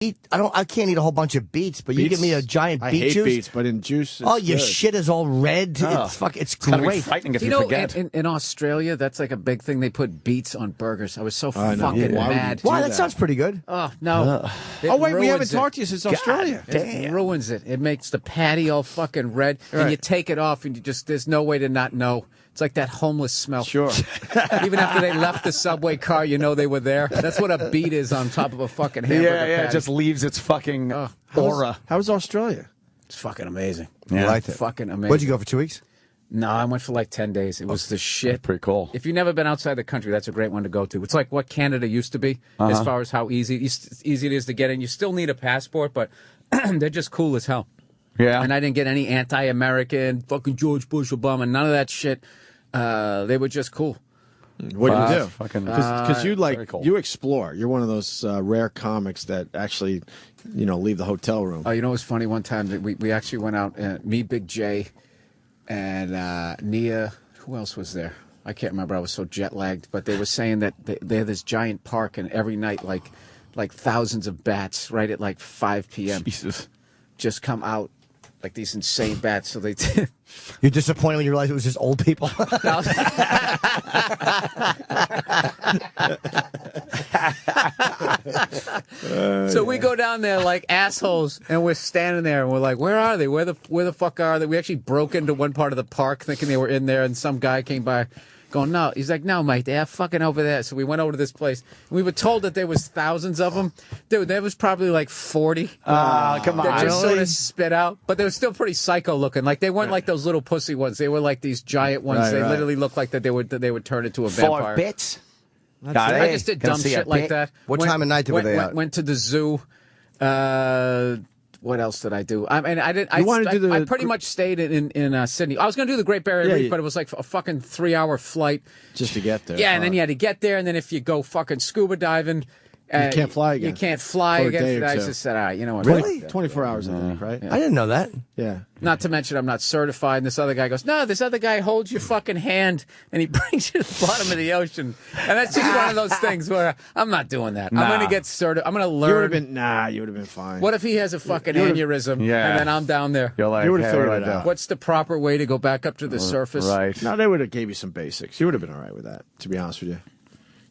I can't eat a whole bunch of beets, but you give me a giant beet juice. I hate beets, but in juice, it's your good. shit is all red. Oh. It's great. Frightening if you forget. In Australia, that's like a big thing. They put beets on burgers. I was so fucking mad. Why? That sounds pretty good. Oh no! Oh wait, we haven't talked to you since Australia. It ruins it. It makes the patty all fucking red, and you take it off, and there's no way to not know. It's like that homeless smell. Sure. Even after they left the subway car, you know they were there. That's what a beet is on top of a fucking hamburger patty. It just leaves its fucking aura. How was Australia? It's fucking amazing. Yeah. I liked it. Fucking amazing. Where'd you go for 2 weeks? No, I went for like 10 days. It was the shit. Pretty cool. If you've never been outside the country, that's a great one to go to. It's like what Canada used to be as far as how easy it is to get in. You still need a passport, but they're just cool as hell. Yeah. And I didn't get any anti-American, fucking George Bush, Obama, none of that shit. They were just cool. What do you do? Because you explore. You're one of those rare comics that actually, leave the hotel room. Oh, you know, it was funny one time that we actually went out, me, Big J, and Nia. Who else was there? I can't remember. I was so jet lagged. But they were saying that they have this giant park, and every night, like thousands of bats, right at like 5 p.m. Jesus. just come out. Like these insane bats, so they. You're disappointed when you realize it was just old people. So we go down there like assholes, and we're standing there, and we're like, "Where are they? Where the fuck are they?" We actually broke into one part of the park, thinking they were in there, and some guy came by. Going, no. He's like, no, mate, they're fucking over there. So we went over to this place. We were told that there was thousands of them. Dude, there was probably like 40. Come on. That just sort of spit out. But they were still pretty psycho looking. Like, they weren't like those little pussy ones. They were like these giant ones. They literally looked like that they would turn into a vampire. 4 bits? I just did dumb shit like that. What time of night were they out? Went to the zoo. What else did I do? I mean, I didn't. I pretty much stayed in Sydney. I was going to do the Great Barrier Reef, but it was like a fucking 3-hour flight just to get there. Yeah, and then you had to get there, and then if you go fucking scuba diving, you can't fly again. You can't fly again. I just said, all right, you know what? Really? 24 hours, I think, right? I didn't know that. Yeah. Not to mention, I'm not certified. And this other guy goes, no, this other guy holds your fucking hand, and he brings you to the bottom of the ocean. And that's just one of those things where I'm not doing that. Nah. I'm going to get certified. I'm going to learn. You would have been fine. What if he has a fucking aneurysm, and then I'm down there? You're like, you would have figured it out. What's the proper way to go back up to the surface? Right. No, they would have gave you some basics. You would have been all right with that, to be honest with you.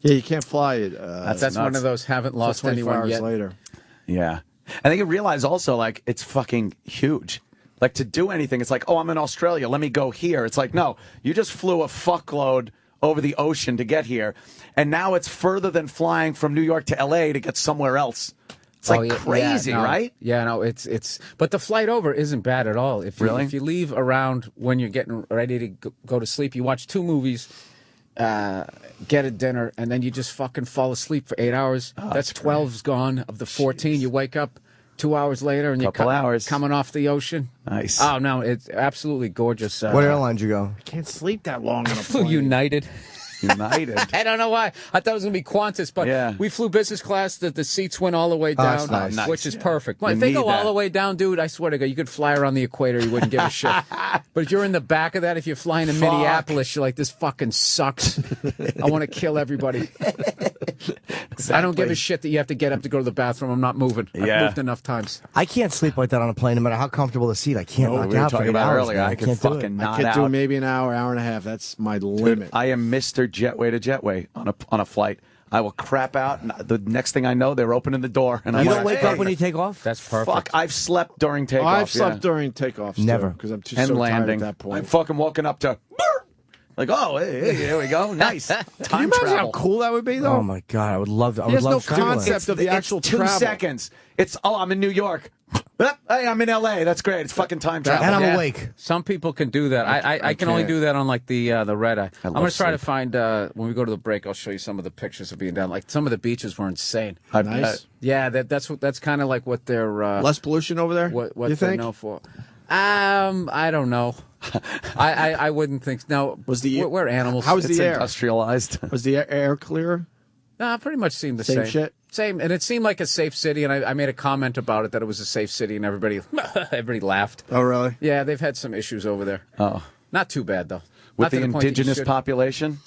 Yeah, you can't fly. That's one of those haven't lost anyone hours yet. Later. Yeah. I think you realize also, like, it's fucking huge. Like, to do anything, it's like, oh, I'm in Australia, let me go here. It's like, no, you just flew a fuckload over the ocean to get here, and now it's further than flying from New York to L.A. to get somewhere else. It's like crazy, right? Yeah, no, it's. But the flight over isn't bad at all. If you leave around when you're getting ready to go to sleep, you watch 2 movies, get a dinner, and then you just fucking fall asleep for 8 hours. That's 12's gone of the 14. Jeez. You wake up 2 hours later, and you're coming off the ocean. Nice. Oh no, it's absolutely gorgeous. What airline did you go? I can't sleep that long on a plane. United. I don't know why. I thought it was going to be Qantas, but we flew business class. The seats went all the way down, nice. which is perfect. Well, if they go all the way down, dude, I swear to God, you could fly around the equator. You wouldn't give a shit. But if you're in the back of that, if you're flying to Minneapolis, you're like, this fucking sucks. I want to kill everybody. Exactly. I don't give a shit that you have to get up to go to the bathroom. I'm not moving. I've moved enough times. I can't sleep like that on a plane, no matter how comfortable the seat. I can't knock out for 8 hours. I can't fucking knock out. I could do maybe an hour, hour and a half. That's my limit. Dude, I am Mr. Jetway to Jetway on a flight. I will crap out, and the next thing I know, they're opening the door. And you don't wake up when you take off? That's perfect. Fuck, I've slept during takeoff. I've slept during takeoffs. Never. Because I'm too and so landing. tired at that point. I'm fucking walking up to... Like, oh, hey, there we go. Nice. Time Can you imagine travel. how cool that would be, though? Oh, my God. I would love that. There's no concept of the actual it's 2 travel. seconds. It's, I'm in New York. Hey, I'm in L.A. That's great. It's fucking time travel. And I'm awake. Some people can do that. I can only do that on like the red eye. I'm going to try to find, when we go to the break, I'll show you some of the pictures of being down. Like some of the beaches were insane. Nice. Yeah, that's kind of like what they're... less pollution over there, what you they're think? known for. I don't know. I wouldn't think. No, we're animals. How was the air? Industrialized. Was the air clearer? No, it pretty much seemed the same. Shit? Same, and it seemed like a safe city, and I made a comment about it, that it was a safe city, and everybody laughed. Oh, really? Yeah, they've had some issues over there. Oh. Not too bad, though. With the indigenous population?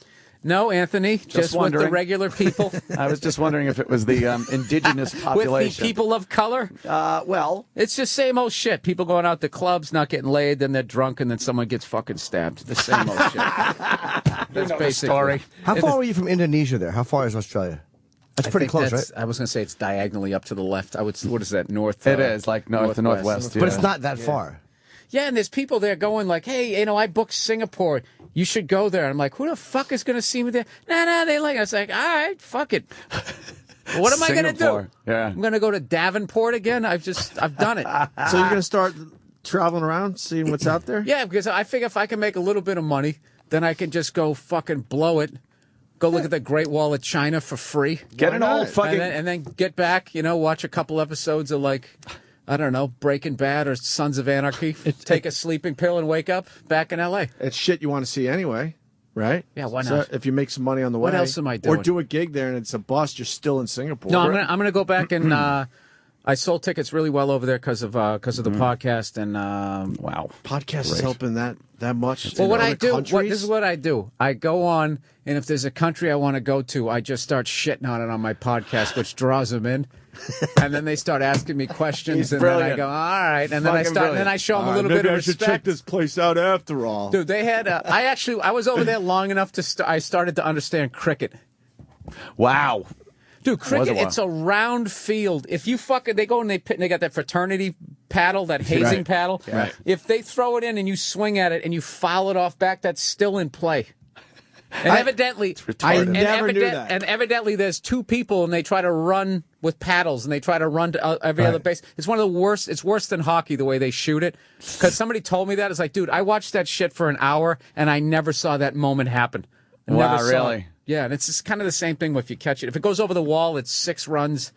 No, Anthony, just with the regular people. I was just wondering if it was the indigenous population. With the people of color? Well, it's just same old shit. People going out to clubs, not getting laid, then they're drunk, and then someone gets fucking stabbed. The same old shit. That's basically story. How far were you from Indonesia there? How far is Australia? That's pretty close, right? I was going to say it's diagonally up to the left. What is that, north? It is, like north to northwest. But it's not that far. Yeah, and there's people there going like, hey, I booked Singapore. You should go there. I'm like, who the fuck is going to see me there? Nah, they like it. I was like, all right, fuck it. What am I going to do? Yeah. I'm going to go to Davenport again? I've done it. So you're going to start traveling around, seeing what's out there? Yeah, because I figure if I can make a little bit of money, then I can just go fucking blow it. Go look at the Great Wall of China for free. Get an old fucking... And then get back, watch a couple episodes of like... I don't know, Breaking Bad or Sons of Anarchy. Take a sleeping pill and wake up back in L.A. It's shit you want to see anyway, right? Yeah, why not? So if you make some money on the way. What else am I doing? Or do a gig there and it's a bust, you're still in Singapore. No, I'm gonna go back and I sold tickets really well over there because of the podcast and wow, podcast is helping that much. Well, what I do, this is what I do. I go on, and if there's a country I want to go to, I just start shitting on it on my podcast, which draws them in. And then they start asking me questions, and then I go, all right. And then I show them a little bit of respect. Maybe I should check this place out after all. Dude, they had, I was over there long enough I started to understand cricket. Wow. Dude, cricket, it's a round field. If you they go and they got that fraternity paddle, that hazing paddle. Right. If they throw it in and you swing at it and you foul it off back, that's still in play. And evidently, I never knew that. And evidently, there's two people, and they try to run with paddles, and they try to run to every other base. It's one of the worst. It's worse than hockey the way they shoot it. Because somebody told me that. It's like, dude, I watched that shit for an hour, and I never saw that moment happen. Wow, really? Yeah, and it's just kind of the same thing if you catch it. If it goes over the wall, it's 6 runs.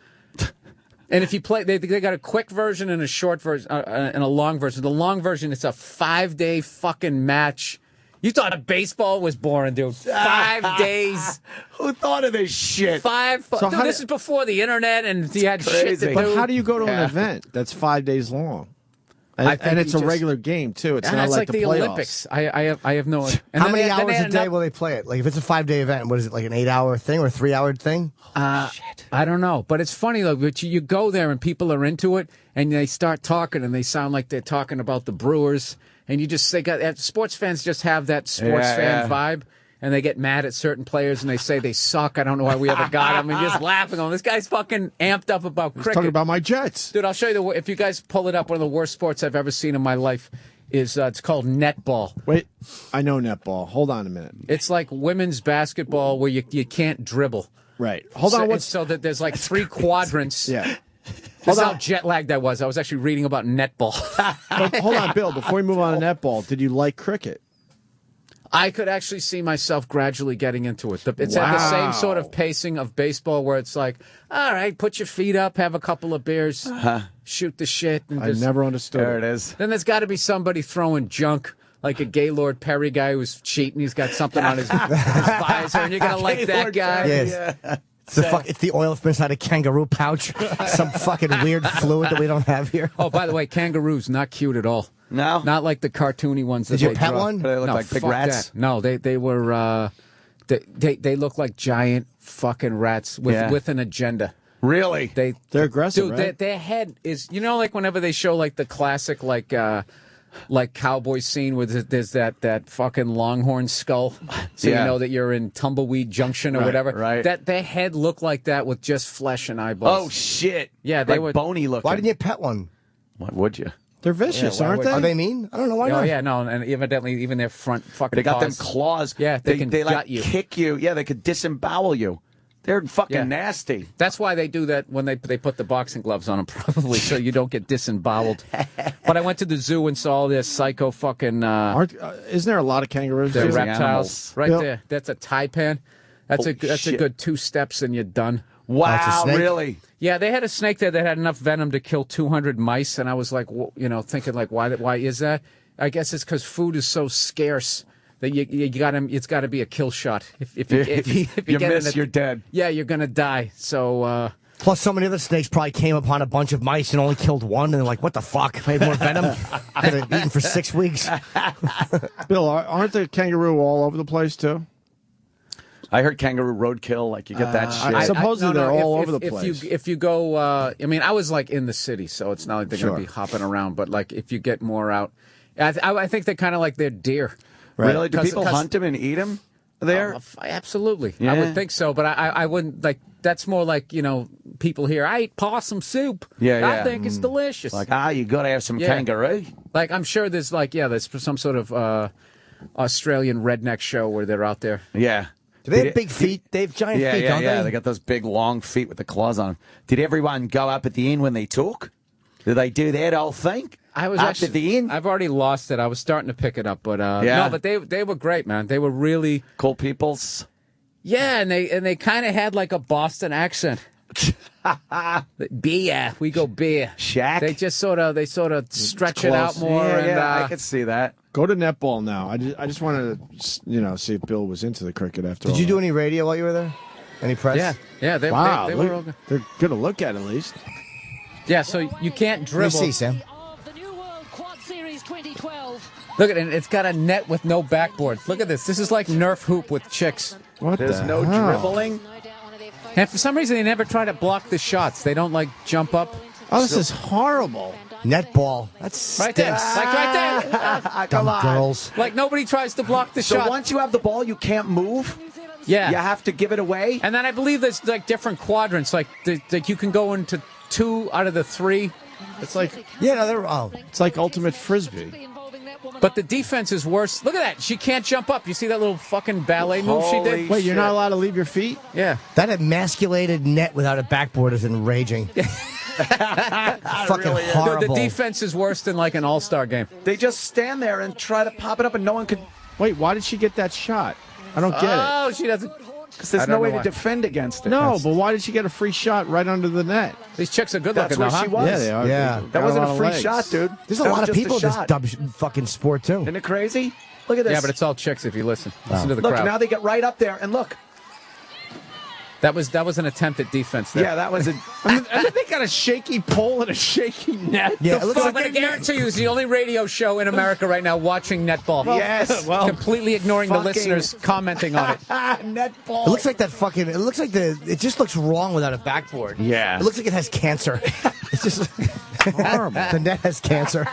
And if you play, they got a quick version and a short version and a long version. The long version, it's a 5-day fucking match. You thought a baseball was boring, dude. 5 days. Who thought of this shit? Dude, this is before the internet and you had shit to do. But how do you go to an event that's 5 days long? And it's a regular game, too. It's not like the Olympics. I have no... How many hours a day will they play it? Like, if it's a 5-day event, what is it, like an 8-hour thing or a 3-hour thing? Shit. I don't know. But it's funny, though. But you go there and people are into it, and they start talking, and they sound like they're talking about the Brewers. And sports fans just have that sports fan vibe, and they get mad at certain players, and they say they suck. I don't know why we ever got them. And just laughing on this guy's fucking amped up about cricket. He's talking about my Jets, dude. I'll show you if you guys pull it up. One of the worst sports I've ever seen in my life is it's called netball. Wait, I know netball. Hold on a minute. It's like women's basketball where you can't dribble. Right. Hold on. So that there's like 3 quadrants. Yeah. That's how jet lagged I was. I was actually reading about netball. Hold on, Bill. Before we move on to netball, did you like cricket? I could actually see myself gradually getting into it. It's at the same sort of pacing of baseball where it's like, all right, put your feet up, have a couple of beers, shoot the shit. And I never understood. There it is. Then there's got to be somebody throwing junk. Like a Gaylord Perry guy who's cheating. He's got something on his visor, and you're going to like that guy. Yes. Yeah. It's the oil from inside a kangaroo pouch. Some fucking weird fluid that we don't have here. Oh, by the way, kangaroos, not cute at all. No? Not like the cartoony ones that Did you pet one? They look like big rats? That. No, they were, they look like giant fucking rats with an agenda. Really? They're aggressive, dude, right? Their head is, like whenever they show like the classic, like cowboy scene where there's that fucking longhorn skull, so you know that you're in Tumbleweed Junction or whatever. Right. That their head looked like that with just flesh and eyeballs. Oh shit! Yeah, they were bony looking. Why didn't you pet one? Why would you? They're vicious, aren't they? Are they mean? I don't know why not. Oh yeah, no, and evidently even their front fucking. They got paws. them claws. Yeah, they can like gut you, kick you. Yeah, they could disembowel you. They're fucking nasty. That's why they do that when they put the boxing gloves on them, probably, so you don't get disemboweled. But I went to the zoo and saw all this psycho fucking... isn't there a lot of kangaroos? They're There? reptiles. Right there. That's a taipan. That's a good 2 steps and you're done. Wow, really? Yeah, they had a snake there that had enough venom to kill 200 mice, and I was like, thinking like, why is that? I guess it's because food is so scarce. That you got him. It's got to be a kill shot. If you miss, you're dead. Yeah, you're gonna die. So. Plus, so many other snakes probably came upon a bunch of mice and only killed one, and they're like, "What the fuck? If I had more venom, I could have eaten for 6 weeks." Bill, aren't the kangaroo all over the place too? I heard kangaroo roadkill. Like you get that shit. Supposedly they're all over the if place. If you go, I mean, I was like in the city, so it's not like they're going to be Sure. hopping around. But like if you get more out, I think they're kind of like they're deer. Really? Do 'Cause- people 'cause- hunt them and eat them there? Absolutely. I Yeah. would think so, but I wouldn't like. That's more like people here. I eat possum soup. Yeah, I yeah. think it's delicious. Like you got to have some Yeah. kangaroo. Like I'm sure there's there's some sort of Australian redneck show where they're out there. Yeah. Do they have big feet? They have giant feet, don't Yeah, they? they got those big, long feet with the claws on them. Did everyone go up at the end when they talk? Did they do that whole thing? I was up actually at the end. I've already lost it. I was starting to pick it up, but Yeah. no, but they were great, man. They were really Cool peoples. yeah, and they kind of had like a Boston accent. Beer, we go beer. Shaq. They just sort of stretch it close. out more. Yeah, and, yeah, I could see that. Go to netball now. I just wanted to see if Bill was into the cricket after all. Did you do that. any radio while you were there? Any press? yeah. They Wow, they look- were all good. they're good to look at least. Yeah, so you can't Let me dribble. see, Sam. Of the New World Quad Series 2012. Look at it. It's got a net with no backboard. Look at this. This is like Nerf hoop with chicks. What There's the no hell? dribbling. No doubt one of their focus. And for some reason, they never try to block the shots. They don't like jump up. Oh, this is horrible. Netball. That's Right there. Like right there. Dumb girls. Like nobody tries to block the So shot. once you have the ball, you can't move. Yeah. You have to give it away. And then I believe there's like different quadrants. Like you can go into 2 out of the 3. It's like Yeah, no, they're it's like ultimate frisbee. But the defense is worse. Look at that. She can't jump up. You see that little fucking ballet move she Holy did? Wait, you're not shit. allowed to leave your feet? Yeah. that emasculated net without a backboard is enraging. Fucking really is. horrible. The defense is worse than like an all-star game. They just stand there and try to pop it up, and no one could. Wait, why did she get that shot? I don't get it. Oh, she doesn't. Because there's I no don't way know to why. defend against it. No, but why did she get a free shot right under the net? These chicks are good That's looking, though, where huh? she was. Yeah, they are. Yeah. They That got wasn't lot a of free legs. shot, dude. There's a That lot was of just people in this shot. dumb fucking sport, too. Isn't it crazy? Look at this. Yeah, but it's all chicks if you listen. Listen to the Look, crowd. now they get right up there, and look. That was an attempt at defense there. Yeah, that was a. And then they got a shaky pole and a shaky net. Yeah, it looks I'm like going to guarantee you it's the only radio show in America right now watching netball. Yes. Well, Completely ignoring the fucking- listeners commenting on it. Netball. It looks like that fucking. It looks like it just looks wrong without a backboard. Yeah. It looks like it has cancer. It's just horrible. The net has cancer.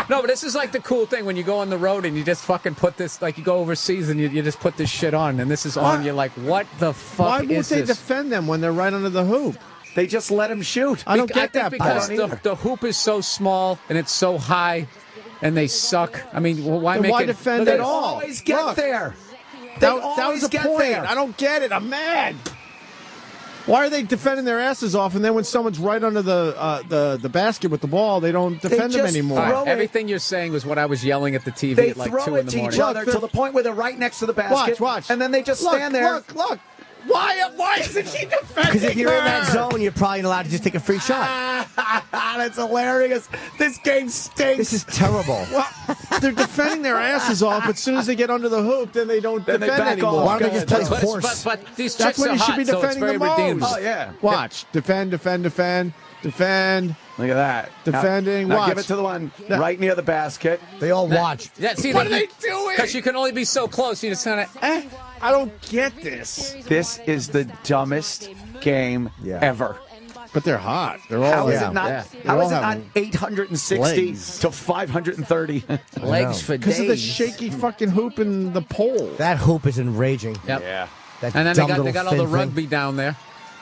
No, but this is like the cool thing when you go on the road and you just fucking put this, like you go overseas and you just put this shit on and this is on. You're like, what the fuck Why won't is they this? defend them when they're right under the hoop? They just let him shoot. I don't I get think that. because part. the hoop is so small and it's so high and they suck. I mean, why Then make why it defend look at at all? Always get Look. there. That, They that was always the get point. there. I don't get it. I'm mad. Why are they defending their asses off, and then when someone's right under the basket with the ball, they don't defend them just anymore? All right, throw it. everything you're saying was what I was yelling at the TV They at like throw 2 it in the to each morning. other to the point where they're right next to the basket. Watch. And then they just Look, stand there. Look. Why isn't she defending Because if you're in that her? zone, you're probably allowed to just take a free shot. That's hilarious. This game stinks. This is terrible. Well, they're defending their asses off, but as soon as they get under the hoop, then they don't Then they defend back anymore. off. Why don't they just play But, horse? but these That's chicks when are you should hot, be so it's defending very the most. redeemable. Oh, yeah. Watch. Defend. Look at that. Defending, Now watch. give it to the one right near the basket. They all watch. Yeah, see, What are they doing? Because you can only be so close. You just kind of. I don't get this. This is the dumbest game ever. But they're hot. They're all How is Yeah. it not? Yeah. How They is all it not have 860 legs. to 530? Legs for days. because of the shaky fucking hoop and the pole. That hoop is enraging. Yep. That And then dumb they little got all the thin thing. rugby down there.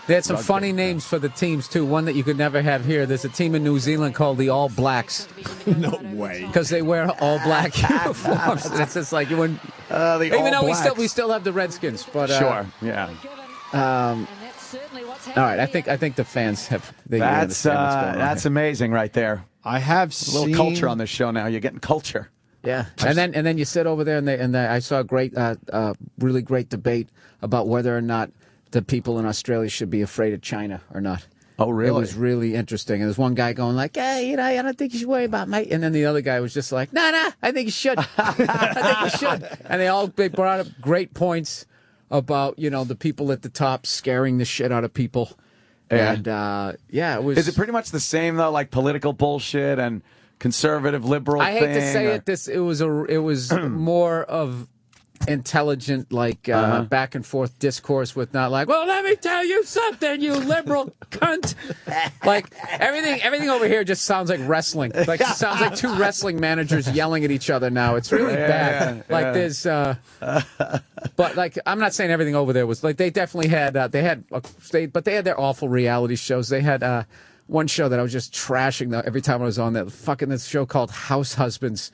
They had some funny names for the teams too. One that you could never have here. There's a team in New Zealand called the All Blacks No way. because they wear all black uniforms. And it's just like you wouldn't. The Even All though Blacks. we still have the Redskins, but Sure, yeah. And that's certainly what's all right. happening. I think the fans have. They That's understand what's going on that's here. amazing right there. I have A seen little culture on this show now. You're getting culture. Yeah, and then you sit over there and I saw a great, really great debate about whether or not the people in Australia should be afraid of China or not. Oh, really? It was really interesting. And there's one guy going like, "Hey, I don't think you should worry about mate." And then the other guy was just like, "No, I think you should. I think you should." And they brought up great points about the people at the top scaring the shit out of people. Yeah. And it was. Is it pretty much the same though, like political bullshit and conservative liberal? I hate to thing, say or- it. It was more of intelligent, like back and forth discourse with not like, well, let me tell you something, you liberal cunt. Like everything over here just sounds like wrestling. Like it sounds like two wrestling managers yelling at each other now. It's really bad. Like there's, but like I'm not saying everything over there was like they definitely had but they had their awful reality shows. They had one show that I was just trashing every time I was on that fucking this show called House Husbands.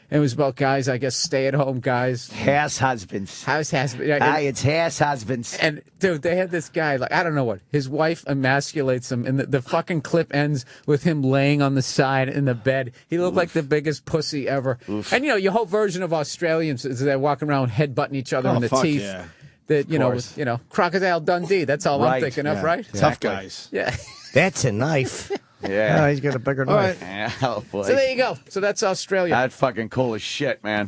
It was about guys, I guess, stay-at-home guys. House husbands. House husbands. Hi, it's house husbands. And, dude, they had this guy, like, I don't know what. His wife emasculates him, and the fucking clip ends with him laying on the side in the bed. He looked like the biggest pussy ever. Oof. And, your whole version of Australians is they're walking around headbutting each other in the teeth. Yeah. That, Crocodile Dundee. That's all I'm thinking of, right? Tough guys. Yeah. That's a knife. Yeah. Oh, he's got a bigger knife. Yeah, oh, boy. So there you go. So that's Australia. That's fucking cool as shit, man.